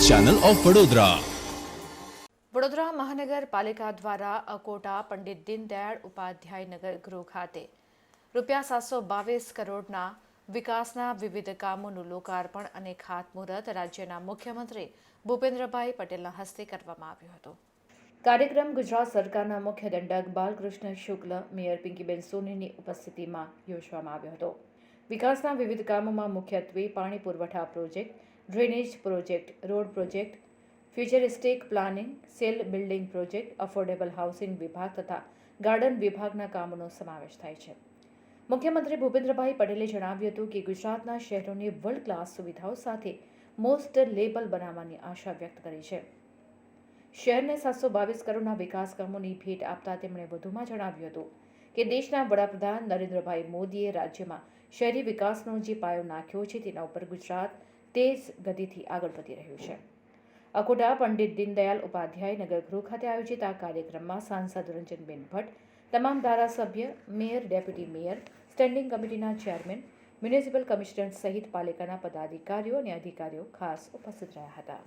Channel of Vadodara. Vadodara મહાનગરપાલિકા દ્વારા અકોટા પંડિત દીનદયાળ ઉપાધ્યાય નગર ગૃહ ખાતે ₹722 કરોડના વિકાસના વિવિધ કામોનું લોકાર્પણ અને ખાતમુહૂર્ત રાજ્યના મુખ્યમંત્રી ભૂપેન્દ્રભાઈ પટેલના હસ્તે કરવામાં આવ્યું હતું. કાર્યક્રમ ગુજરાત સરકારના મુખ્ય દંડક બાલકૃષ્ણ શુક્લ, મેયર પિંકીબેન સોનીની ઉપસ્થિતિમાં યોજવામાં આવ્યો હતો. વિકાસના વિવિધ કામોમાં મુખ્યત્વે પાણી પુરવઠા project, drainage project, road project, futuristic planning, cell building project, affordable housing વિભાગ તથા ગાર્ડન વિભાગના કામોનો સમાવેશ થાય છે. મુખ્યમંત્રી ભૂપેન્દ્રભાઈ પટેલે જણાવ્યું હતું કે ગુજરાતના શહેરોને વર્લ્ડ ક્લાસ સુવિધાઓ સાથે મોસ્ટ લેબલ બનાવવાની આશા વ્યક્ત કરી છે. શહેરને 722 કરોડના વિકાસ કામોની ભેટ આપતા તેમણે વધુમાં જણાવ્યું હતું કે દેશના વડાપ્રધાન નરેન્દ્રભાઈ મોદીએ રાજ્યમાં શહેરી વિકાસનો જે પાયો નાખ્યો છે તેના ઉપર ગુજરાત તેજ ગતિથી આગળ વધી રહ્યું છે. અકોટા પંડિત દીનદયાળ ઉપાધ્યાય નગર ગૃહ ખાતે આયોજિત આ કાર્યક્રમમાં સાંસદ રંજનબેન ભટ્ટ, તમામ ધારાસભ્ય, મેયર, ડેપ્યુટી મેયર, સ્ટેન્ડિંગ કમિટીના ચેરમેન, મ્યુનિસિપલ કમિશનર સહિત પાલિકાના પદાધિકારીઓ અને અધિકારીઓ ખાસ ઉપસ્થિત રહ્યા હતા.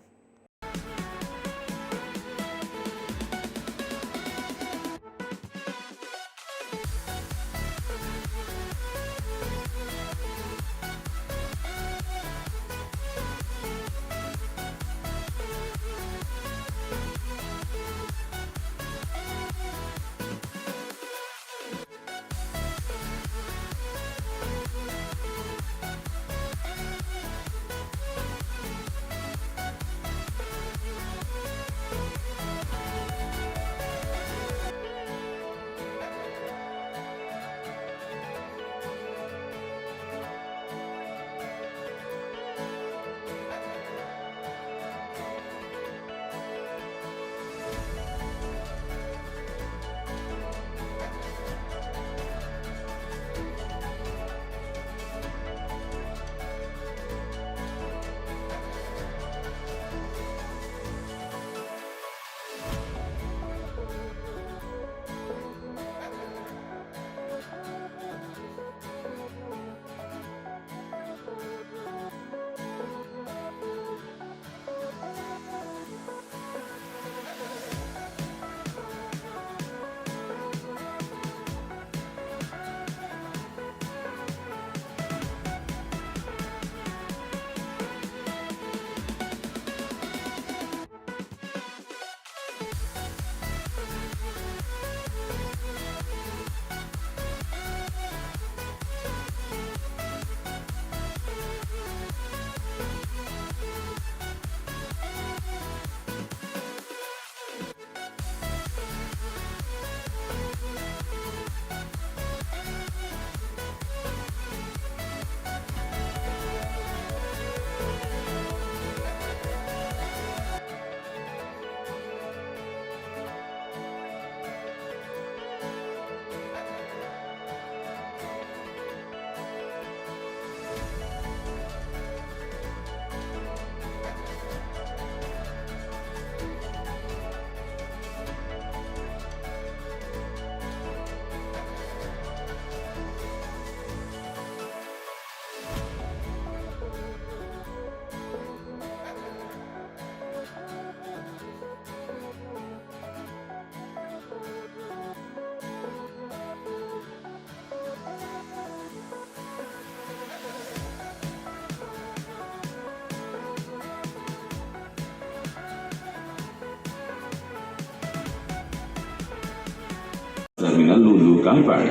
ટર્મિનલનું લોકાર્પણ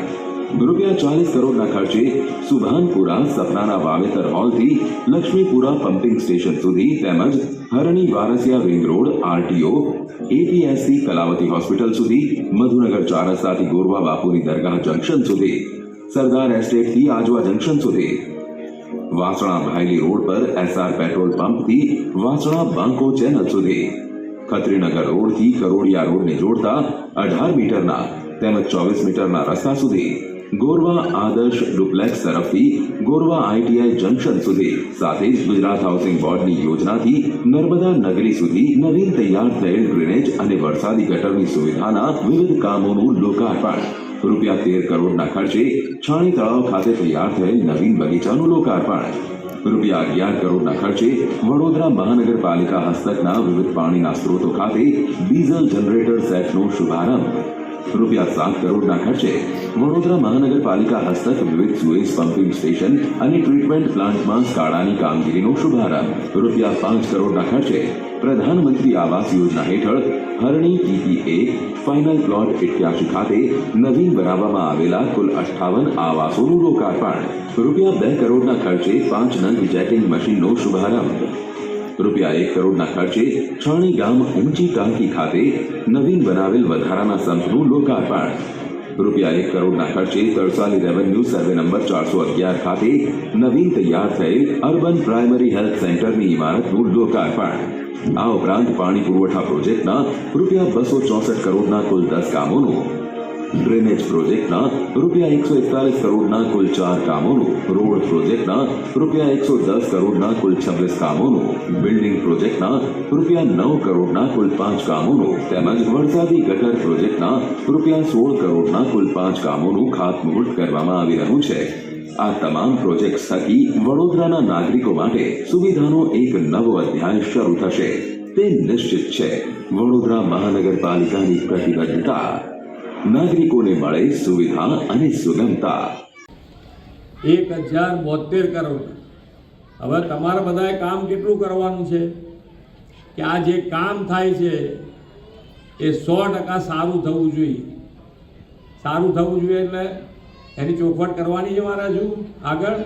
₹40 કરોડના ખર્ચે સુભાનપુરા સપનાના વાવેતર હોલથી લક્ષ્મીપુરા પમ્પિંગ સ્ટેશન સુધી તેમજ Harni Varasiya ring road, RTO, APSC Kalavati hospital સુધી, મધુનગર ચાર રસ્તાથી ગોરવા બાપુની દરગાહ જંકશન સુધી, સરદાર એસ્ટેટથી આજવા જંકશન સુધી, વાસણા ભાયલી રોડ પર એસઆર પેટ્રોલ પંપથી વાસણા બાંકો ચેનલ સુધી, ખત્રીનગર રોડથી કરોડિયા રોડને જોડતા 18 મીટરના તેમજ 24 મીટરના રસ્તા સુધી, ગોરવા આદર્શ ડુપ્લેક્સ તરફથી ગોરવા આઈટીઆઈ જંકશન સુધી, સાથે જ ગુજરાત હાઉસિંગ બોર્ડની યોજનાથી નર્મદા નગરી સુધી નવીન તૈયાર થયેલ ડ્રેનેજ અને વરસાદી ગટરની સુવિધાના વિવિધ કામોનું લોકાર્પણ, ₹13 કરોડના ખર્ચે છાણી તળાવ ખાતે તૈયાર થયેલ નવીન બગીચાનું લોકાર્પણ, રૂપિયા 11 કરોડના ખર્ચે વડોદરા મહાનગરપાલિકા હસ્તકના વિવિધ પાણીના સ્ત્રોતો ખાતે ડીઝલ જનરેટર સેટનો શુભારંભ. રૂપિયા 7 કરોડના ખર્ચે વડોદરા મહાનગરપાલિકા હસ્તક વિવિધ સુએઝ પમ્પિંગ સ્ટેશન અને ટ્રીટમેન્ટ પ્લાન્ટમાં સ્કાડાની કામગીરીનો શુભારંભ. રૂપિયા 5 કરોડના ખર્ચે પ્રધાનમંત્રી આવાસ યોજના હેઠળ હરણી TPA ફાઇનલ પ્લોટ 81 ખાતે નવીન બનાવવામાં આવેલા કુલ 58 આવાસોનું લોકાર્પણ. રૂપિયા 2 કરોડના ખર્ચે 5 નંગ જેટિંગ મશીનનો શુભારંભ. રૂપિયા 1 કરોડના ખર્ચે છાણી ગામ ઊંચી ટાંકી ખાતે નવીન બનાવેલ વધારાના સંપનું લોકાર્પણ. રૂપિયા 1 કરોડના ખર્ચે તરસાલી રેવન્યુ સર્વે નંબર 411 ખાતે નવીન તૈયાર થયેલ અર્બન પ્રાઇમરી હેલ્થ સેન્ટરની ઇમારતનું લોકાર્પણ. આ ઉપરાંત પાણી પુરવઠા પ્રોજેક્ટના રૂપિયા 264 કરોડના કુલ 10 કામોનું, ડ્રેનેજ પ્રોજેક્ટના રૂપિયા 141 કરોડના કુલ 4 કામોનું, રોડ પ્રોજેક્ટના રૂપિયા 110 કરોડના કુલ 26 કામોનું, બિલ્ડિંગ પ્રોજેક્ટના રૂપિયા 9 કરોડના કુલ 5 કામોનું તેમજ વરસાદી ગટર પ્રોજેક્ટના રૂપિયા 16 કરોડના કુલ 5 કામોનું ખાતમુહૂર્ત કરવામાં આવી રહ્યું છે. આ તમામ પ્રોજેક્ટ થકી વડોદરાના નાગરિકો માટે સુવિધાનો એક નવો અધ્યાય શરૂ થશે તે નિશ્ચિત છે. વડોદરા મહાનગરપાલિકાની પ્રતિબદ્ધતા નાગરિકોને મળે સુવિધા અને સુગમતા. 1072 કરોડ. હવે તમારે બધાએ કામ કેટલું કરવાનું છે કે આ જે કામ થાય છે એ 100% સારું થવું જોઈએ. સારું થવું જોઈએ એટલે એની ચોખવટ કરવાની છે. મારા હજુ આગળ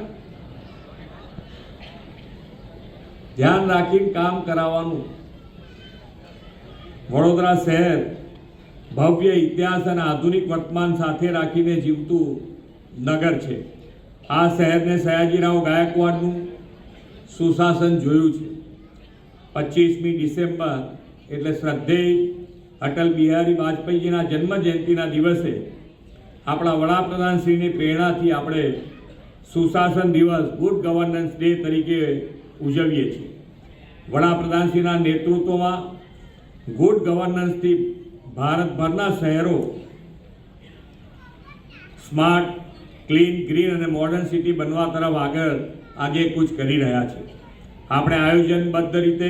ધ્યાન રાખીને કામ કરાવવાનું. વડોદરા શહેર ભવ્ય ઇતિહાસ અને આધુનિક વર્તમાન સાથે રાખીને જીવતું નગર છે. આ શહેરને સયાજીરાવ ગાયકવાડનું સુશાસન જોયું છે. 25મી ડિસેમ્બર એટલે શ્રદ્ધેય અટલ બિહારી વાજપેયીજીના જન્મ જયંતિના દિવસે આપણા વડાપ્રધાનશ્રીની પ્રેરણાથી આપણે સુશાસન દિવસ ગુડ ગવર્નન્સ ડે તરીકે ઉજવીએ છીએ. વડાપ્રધાનશ્રીના નેતૃત્વમાં ગુડ ગવર્નન્સથી ભારતભરના શહેરો સ્માર્ટ, ક્લીન, ગ્રીન અને મોડર્ન સિટી બનવા તરફ આગળ આગેકૂચ કરી રહ્યા છે. આપણે આયોજનબદ્ધ રીતે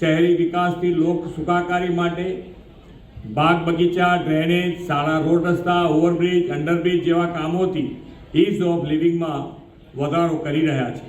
શહેરી વિકાસથી લોક સુખાકારી માટે બાગ બગીચા, ડ્રેનેજ, સારા રોડ રસ્તા, ઓવરબ્રિજ, અંડરબ્રિજ જેવા કામોથી ઇઝ ઓફ લિવિંગમાં વધારો કરી રહ્યા છે.